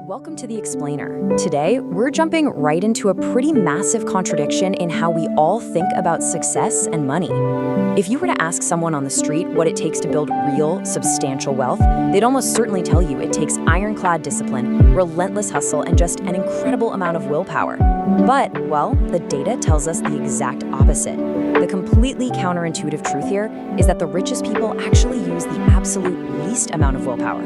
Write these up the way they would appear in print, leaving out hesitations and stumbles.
Welcome to The Explainer. Today, we're jumping right into a pretty massive contradiction in how we all think about success and money. If you were to ask someone on the street what it takes to build real, substantial wealth, they'd almost certainly tell you it takes ironclad discipline, relentless hustle, and just an incredible amount of willpower. But, well, the data tells us the exact opposite. The completely counterintuitive truth here is that the richest people actually use the absolute least amount of willpower.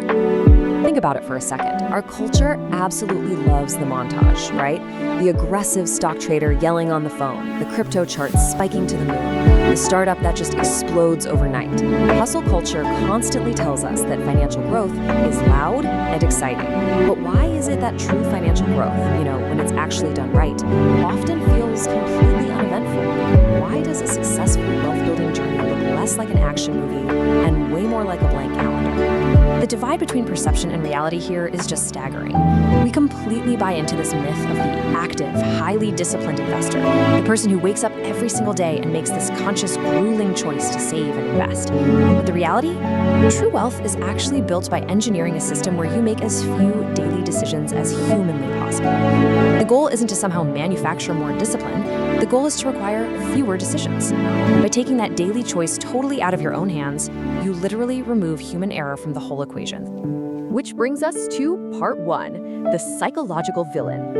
Think about it for a second. Our culture absolutely loves the montage, right? The aggressive stock trader yelling on the phone, the crypto charts spiking to the moon, the startup that just explodes overnight. Hustle culture constantly tells us that financial growth is loud and exciting. But why is it that true financial growth, when it's actually done right, often feels completely uneventful? Why does a successful wealth-building journey look less like an action movie and way more like a blank calendar? The divide between perception and reality here is just staggering. We completely buy into this myth of the active, highly disciplined investor, the person who wakes up every single day and makes this conscious, grueling choice to save and invest. But the reality? True wealth is actually built by engineering a system where you make as few daily decisions as humanly possible. The goal isn't to somehow manufacture more discipline. The goal is to require fewer decisions. By taking that daily choice totally out of your own hands, you literally remove human error from the whole equation. Which brings us to part one, the psychological villain.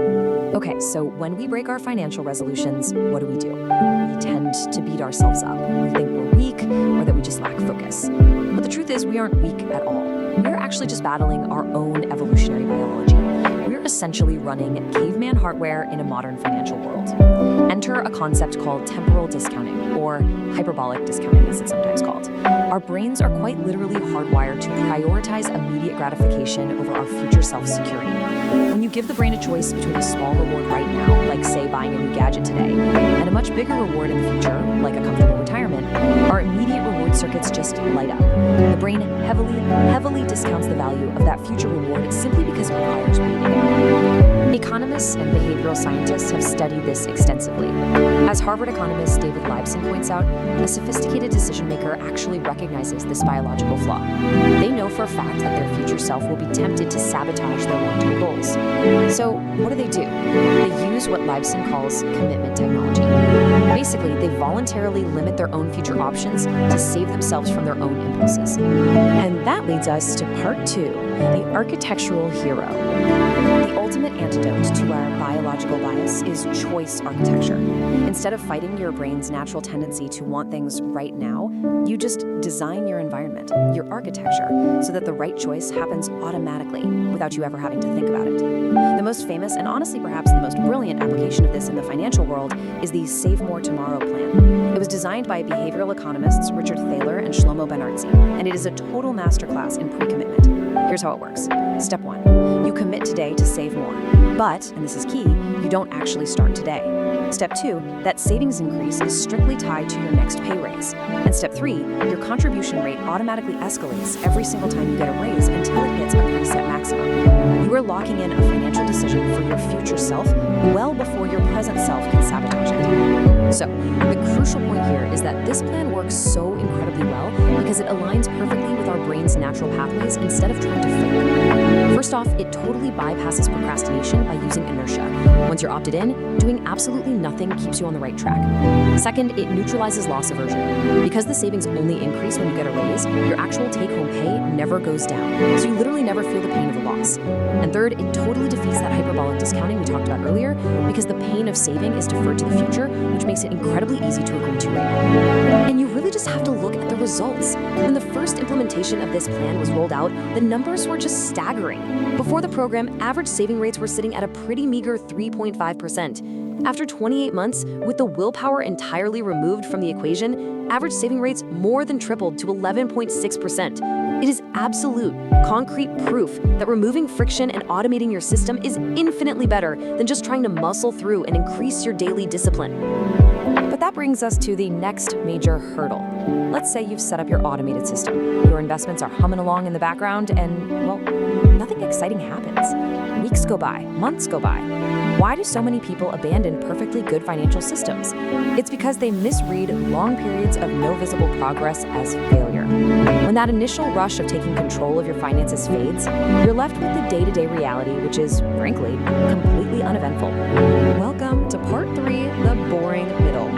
Okay, so when we break our financial resolutions, what do? We tend to beat ourselves up. We think we're weak or that we just lack focus. But the truth is we aren't weak at all. We're actually just battling our own evolutionary biology. We're essentially running caveman hardware in a modern financial world. Enter a concept called temporal discounting, or hyperbolic discounting as it's sometimes called. Our brains are quite literally hardwired to prioritize immediate gratification over our future self-security. When you give the brain a choice between a small reward right now, like say buying a new gadget today, and a much bigger reward in the future, like a comfortable retirement, our immediate reward circuits just light up. The brain heavily discounts the value of that future reward simply because it requires waiting. Economists and behavioral scientists have studied this extensively. As Harvard economist David Leibson points out, a sophisticated decision maker actually recognizes this biological flaw. They know for a fact that their future self will be tempted to sabotage their long-term goals. So what do? They use what Leibson calls commitment technology. Basically, they voluntarily limit their own future options to save themselves from their own impulses. And that leads us to part two, the architectural hero. The ultimate antidote to our biological bias is choice architecture. Instead of fighting your brain's natural tendency to want things right now, you just design your environment, your architecture, so that the right choice happens automatically without you ever having to think about it. The most famous and honestly perhaps the most brilliant application of this in the financial world is the Save More Tomorrow plan. It was designed by behavioral economists Richard Thaler and Shlomo Ben-Artzi, and it is a total masterclass in pre-commitment. Here's how it works. Step 1, you commit today to save more. But, and this is key, you don't actually start today. Step 2, that savings increase is strictly tied to your next pay raise. And step 3, your contribution rate automatically escalates every single time you get a raise until it hits a preset maximum. You are locking in a financial decision for your future self well before your present self can sabotage it. So, the crucial point here is that this plan works so incredibly well because it aligns perfectly with our brain's natural pathways instead of trying to fit them. First off, it totally bypasses procrastination by using inertia. Once you're opted in, doing absolutely nothing keeps you on the right track. Second, it neutralizes loss aversion. Because the savings only increase when you get a raise, your actual take-home pay never goes down, so you literally never feel the pain of the loss. And third, it totally defeats that hyperbolic discounting we talked about earlier because the pain of saving is deferred to the future, which makes it incredibly easy to agree to right now. And you really just have to look at the results. When the first implementation of this plan was rolled out, the numbers were just staggering. Before the program, average saving rates were sitting at a pretty meager 3.5%. After 28 months, with the willpower entirely removed from the equation, average saving rates more than tripled to 11.6%. It is absolute, concrete proof that removing friction and automating your system is infinitely better than just trying to muscle through and increase your daily discipline. But that brings us to the next major hurdle. Let's say you've set up your automated system. Your investments are humming along in the background and, well, nothing exciting happens. Weeks go by, months go by. Why do so many people abandon perfectly good financial systems? It's because they misread long periods of no visible progress as failure. When that initial rush of taking control of your finances fades, you're left with the day-to-day reality, which is, frankly, completely uneventful. Welcome to Part 3, the boring middle.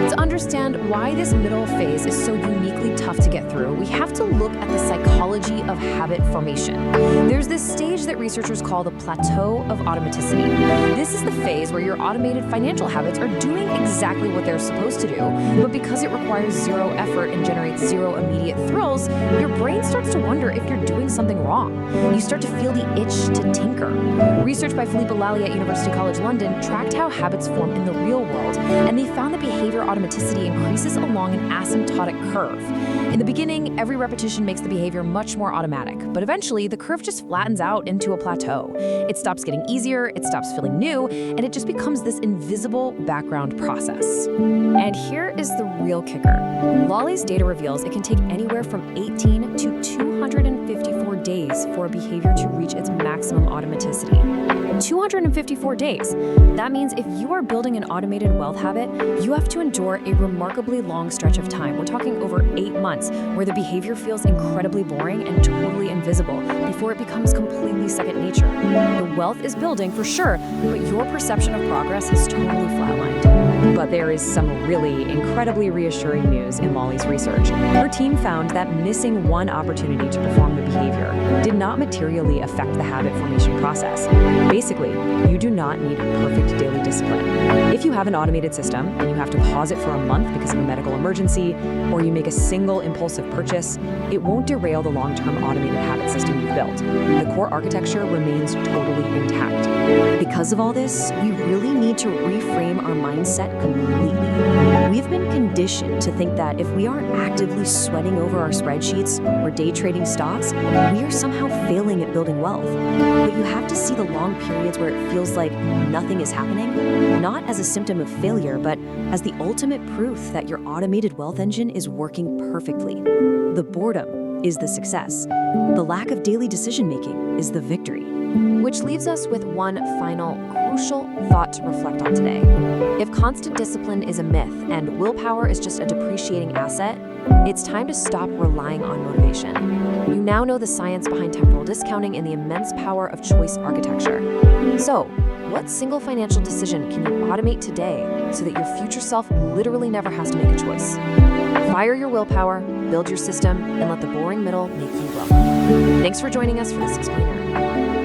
To understand why this middle phase is so uniquely tough to get through, we have to look at the psychology of habit formation. There's this stage that researchers call the plateau of automaticity. This is the phase where your automated financial habits are doing exactly what they're supposed to do, but because it requires zero effort and generates zero immediate thrills, your brain starts to wonder if you're doing something wrong. You start to feel the itch to tinker. Research by Philippe Lally at University College London tracked how habits form in the real world, and they found that behavior automaticity increases along an asymptotic curve. In the beginning, every repetition makes the behavior much more automatic, but eventually the curve just flattens out into a plateau. It stops getting easier, it stops feeling new, and it just becomes this invisible background process. And here is the real kicker. Lally's data reveals it can take anywhere from 18 to 254 days for a behavior to reach its maximum automaticity. 254 days. That means if you are building an automated wealth habit, you have to endure a remarkably long stretch of time. We're talking over 8 months, where the behavior feels incredibly boring and totally invisible before it becomes completely second nature. The wealth is building for sure, but your perception of progress has totally flatlined. But there is some really incredibly reassuring news in Lally's research. Her team found that missing one opportunity to perform the behavior did not materially affect the habit formation process. Basically, you do not need perfect daily discipline. If you have an automated system and you have to pause it for a month because of a medical emergency, or you make a single impulsive purchase, it won't derail the long-term automated habit system you've built. The core architecture remains totally intact. Because of all this, we really need to reframe our mindset completely. We've been conditioned to think that if we aren't actively sweating over our spreadsheets or day trading stocks, we are somehow failing at building wealth. But you have to see the long periods where it feels like nothing is happening, not as a symptom of failure, but as the ultimate proof that your automated wealth engine is working perfectly. The boredom is the success. The lack of daily decision-making is the victory. Which leaves us with one final crucial thought to reflect on today. If constant discipline is a myth and willpower is just a depreciating asset, it's time to stop relying on motivation. You now know the science behind temporal discounting and the immense power of choice architecture. So, what single financial decision can you automate today so that your future self literally never has to make a choice? Fire your willpower, build your system, and let the boring middle make you wealthy. Thanks for joining us for this explainer.